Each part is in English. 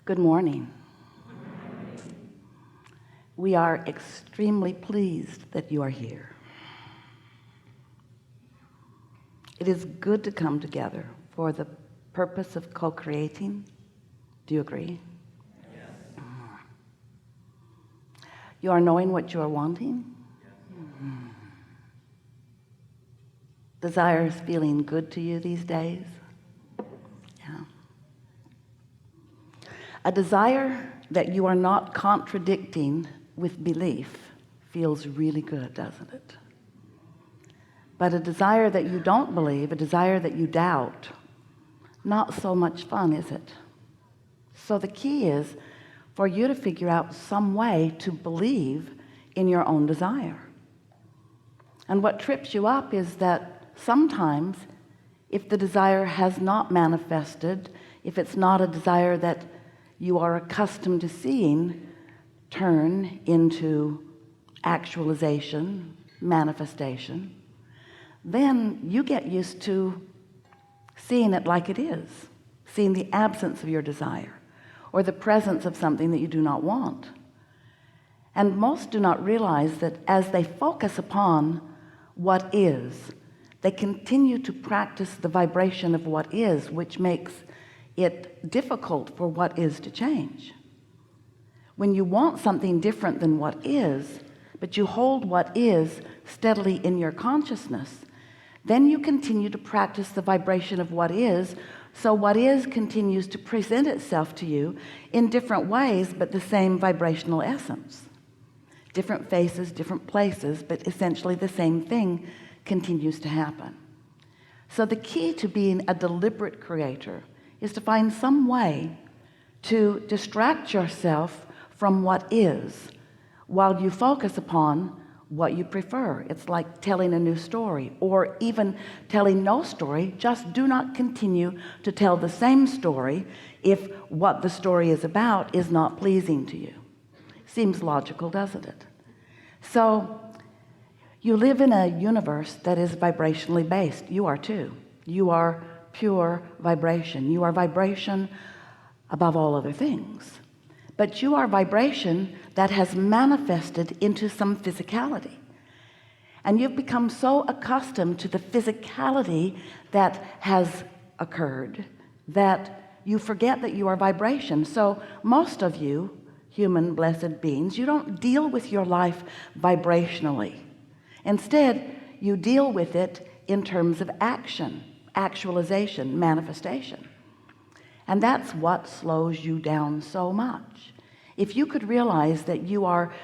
Good morning. We are extremely pleased that you are here. It is good to come together for the purpose of co-creating. Do you agree? Yes. You are knowing what you are wanting. Yes. Desire is feeling good to you these days. Yeah. A desire that you are not contradicting with belief feels really good, doesn't it? But a desire that you don't believe, a desire that you doubt, not so much fun, is it? So the key is for you to figure out some way to believe in your own desire. And what trips you up is that sometimes if the desire has not manifested, if it's not a desire that you are accustomed to seeing turn into actualization, manifestation, then you get used to seeing it like it is, seeing the absence of your desire or the presence of something that you do not want. And most do not realize that as they focus upon what is, they continue to practice the vibration of what is, which makes it difficult for what is to change. When you want something different than what is, but you hold what is steadily in your consciousness, then you continue to practice the vibration of what is, so what is continues to present itself to you in different ways, but the same vibrational essence. Different faces, different places, but essentially the same thing continues to happen. So the key to being a deliberate creator is to find some way to distract yourself from what is while you focus upon what you prefer. It's like telling a new story, or even telling no story. Just do not continue to tell the same story if what the story is about is not pleasing to you. Seems logical, doesn't it? So you live in a universe that is vibrationally based. You are too. You are pure vibration. You are vibration above all other things. But you are vibration that has manifested into some physicality. And you've become so accustomed to the physicality that has occurred that you forget that you are vibration. So most of you, human blessed beings, you don't deal with your life vibrationally. Instead, you deal with it in terms of action, actualization, manifestation. And that's what slows you down so much. If you could realize that you are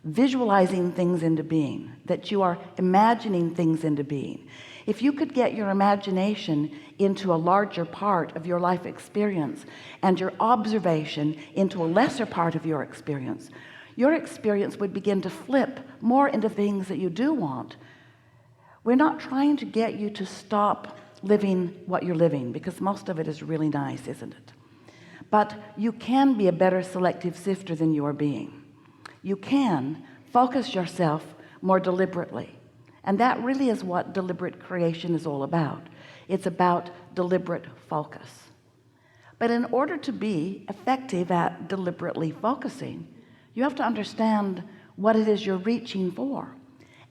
visualizing things into being, that you are imagining things into being, if you could get your imagination into a larger part of your life experience and your observation into a lesser part of your experience would begin to flip more into things that you do want. We're not trying to get you to stop living what you're living, because most of it is really nice, isn't it? But you can be a better selective sifter than you are being. You can focus yourself more deliberately. And that really is what deliberate creation is all about. It's about deliberate focus. But in order to be effective at deliberately focusing, you have to understand what it is you're reaching for.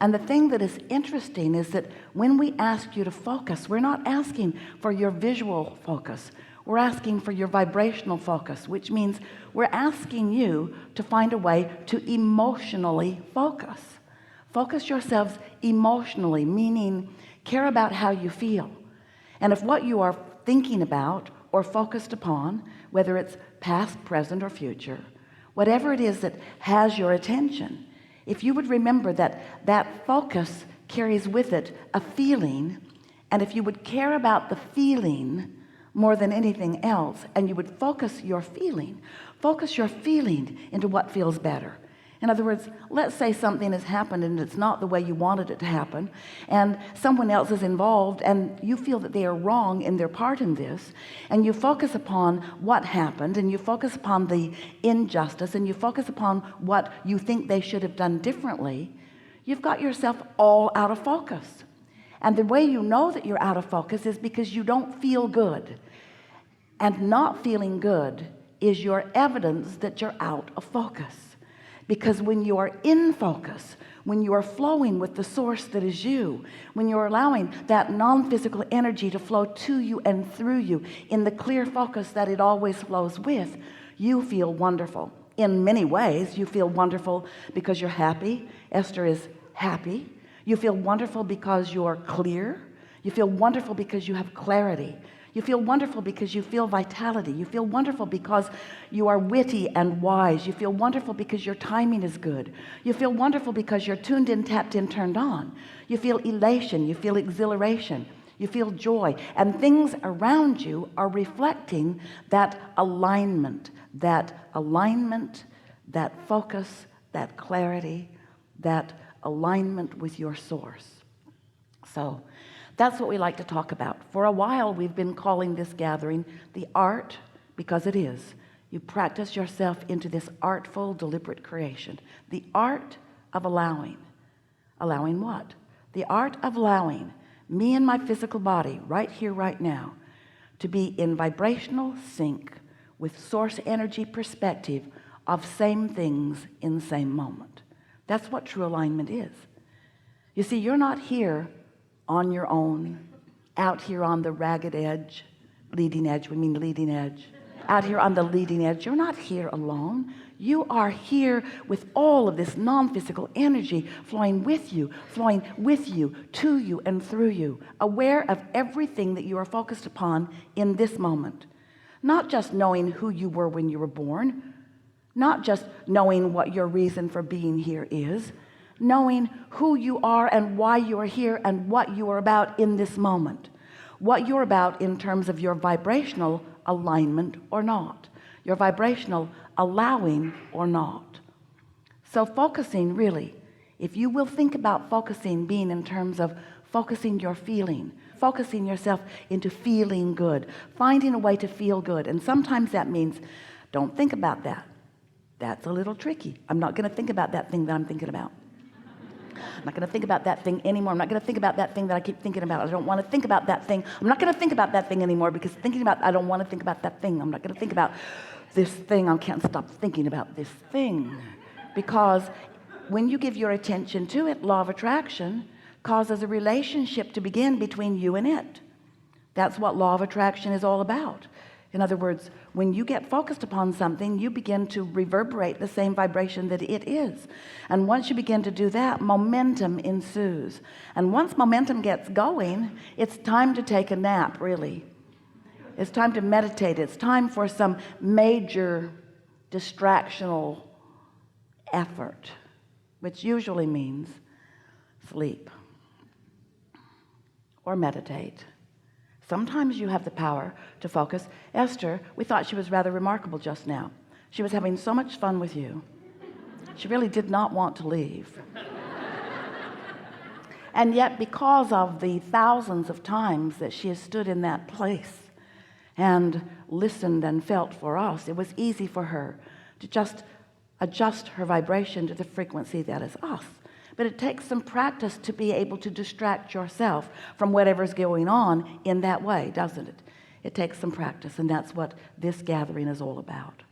And the thing that is interesting is that when we ask you to focus, we're not asking for your visual focus. We're asking for your vibrational focus, which means we're asking you to find a way to emotionally focus. Focus yourselves emotionally, meaning care about how you feel. And if what you are thinking about or focused upon, whether it's past, present, or future, whatever it is that has your attention, if you would remember that that focus carries with it a feeling, and if you would care about the feeling more than anything else, and you would focus your feeling into what feels better. In other words, let's say something has happened and it's not the way you wanted it to happen, and someone else is involved and you feel that they are wrong in their part in this, and you focus upon what happened, and you focus upon the injustice, and you focus upon what you think they should have done differently. You've got yourself all out of focus. And the way you know that you're out of focus is because you don't feel good. And not feeling good is your evidence that you're out of focus. Because when you are in focus, when you are flowing with the source that is you, when you're allowing that non-physical energy to flow to you and through you in the clear focus that it always flows with, you feel wonderful. In many ways, you feel wonderful because you're happy. Esther is happy. You feel wonderful because you're clear. You feel wonderful because you have clarity. You feel wonderful because you feel vitality. You feel wonderful because you are witty and wise. You feel wonderful because your timing is good. You feel wonderful because you're tuned in, tapped in, turned on. You feel elation. You feel exhilaration. You feel joy. And things around you are reflecting that alignment, that focus, that clarity, that alignment with your source. So that's what we like to talk about. For a while, we've been calling this gathering the art, because it is. You practice yourself into this artful, deliberate creation. The art of allowing. Allowing what? The art of allowing me and my physical body right here, right now, to be in vibrational sync with source energy perspective of same things in the same moment. That's what true alignment is. You see, you're not here on your own, out here on the ragged edge, leading edge, we mean leading edge, out here on the leading edge. You're not here alone. You are here with all of this non-physical energy flowing with you, to you and through you, aware of everything that you are focused upon in this moment. Not just knowing who you were when you were born, not just knowing what your reason for being here is, knowing who you are and why you are here and what you are about in this moment, what you're about in terms of your vibrational alignment or not, your vibrational allowing or not. So focusing, really, if you will think about focusing being in terms of focusing your feeling, focusing yourself into feeling good, finding a way to feel good. And sometimes that means don't think about that. That's a little tricky. I'm not going to think about that thing that I'm thinking about. I'm not going to think about that thing anymore. I'm not going to think about that thing that I keep thinking about. I don't want to think about that thing. I'm not going to think about that thing anymore because I don't want to think about that thing. I'm not going to think about this thing. I can't stop thinking about this thing. Because when you give your attention to it, law of attraction causes a relationship to begin between you and it. That's what law of attraction is all about. In other words, when you get focused upon something, you begin to reverberate the same vibration that it is. And once you begin to do that, momentum ensues. And once momentum gets going, it's time to take a nap, really. It's time to meditate. It's time for some major distractional effort, which usually means sleep or meditate. Sometimes you have the power to focus. Esther, we thought she was rather remarkable just now. She was having so much fun with you. She really did not want to leave. And yet, because of the thousands of times that she has stood in that place and listened and felt for us, it was easy for her to just adjust her vibration to the frequency that is us. But it takes some practice to be able to distract yourself from whatever's going on in that way, doesn't it? It takes some practice, and that's what this gathering is all about.